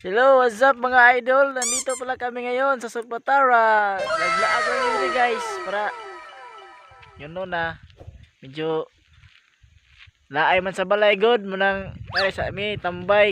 Hello, what's up mga idol? Nandito pala kami ngayon sa Sulpatara. Naglaag lang yun guys para yun no na medyo laay man sa balay god mo nang ay sa amin tambay.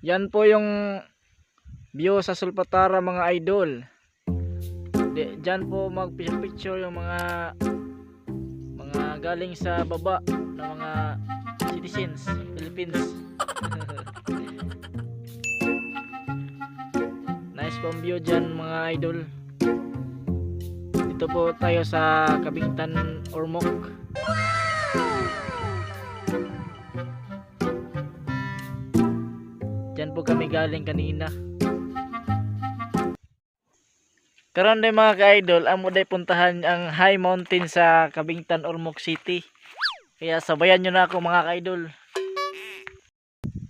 Yan po yung view sa Sulpatara mga idol. Diyan po mag-picture yung mga galing sa baba na mga citizens Philippines. Nice pong view dyan mga idol. Dito po tayo sa Kabingtan Ormoc. Diyan po kami galing kanina. Karon day mga ka-idol, amo day puntahan ang high mountain sa Kabingtan Ormoc City. Kaya sabayan nyo na ako mga ka-idol.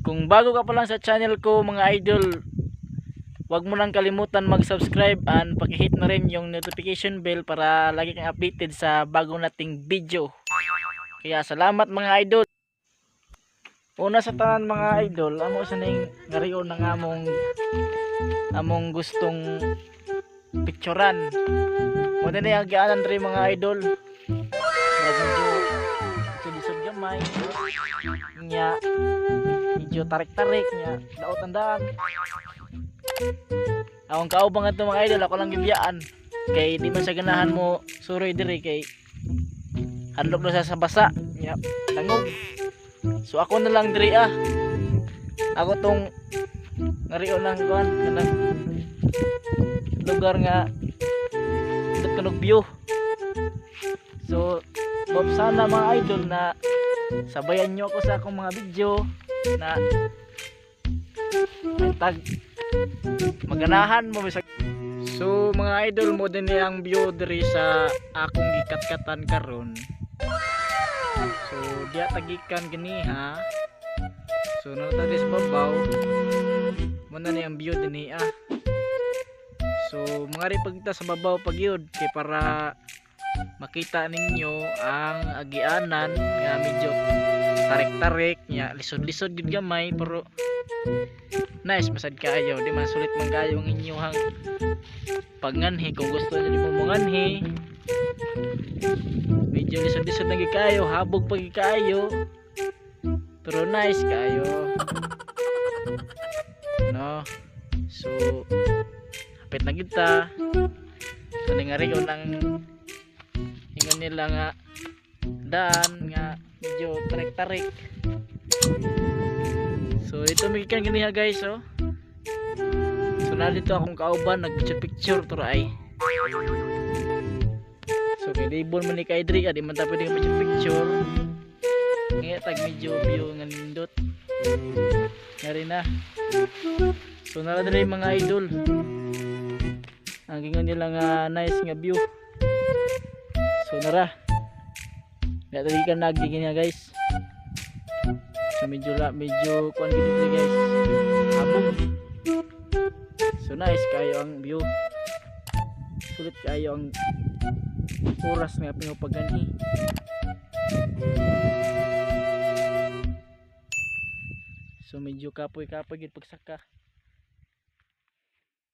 Kung bago ka pa lang sa channel ko mga idol, huwag mo nang kalimutan mag-subscribe and paki-hit na rin yung notification bell para lagi kang updated sa bago nating video. Kaya salamat mga idol. Una sa tanan mga idol, amo sa ning ngarion ng among gustong picturean. Mo din ang gianan diri mga idol. Medyo lisod gamay. Nya medyo tarik-tarik nya daot tandaan. Akong kaubang ato mga idol, ako lang gibiyaan. Kay di man sa ganahan mo suroy diri kay hadlok na sa basa. Nya tangog. So ako na lang diri Ako tong ngarion ng kuan kanang lugar nga dot kanog view. So hope sana mga idol na sabayan nyo ako sa akong mga video na tag maganahan mo bisag. So mga idol mo din ang view diri sa akong gikat-katan karon. So diya tagikan ganiha. So natagis babaw muna na yung view din So mga pagkita sa babaw pagyud kay para makita ninyo ang agianan nga medyo tarik-tarik nya lisod-lisod gud gamay pero nice masad kaayo, di man sulit man kaayo ang inyong pagnganhi kung gusto niyo mo manganhi. Medyo lisod-lisod na gikayo, habog pa gikayo. Pero nice kayo. No. So hapit na kita. Kani nga rin ang ingon nila nga daan nga medyo tarik-tarik. So ito magikan ganiha guys oh. So nalito akong kauban nag picture to ay. ribon man ni kay diri adi man ta pwede ka picture. Ngayon tag medyo view nga nindot. Ngari na. So nara diri mga idol. Ang gingon nila nga nice nga view. So nara. Dili ka nagiging nga guys. So medyo kuan gid diri guys. Abog. So nice kayo ang view. Sulit kayo ang oras nga pinupagani. So medyo kapoy gid pagsaka.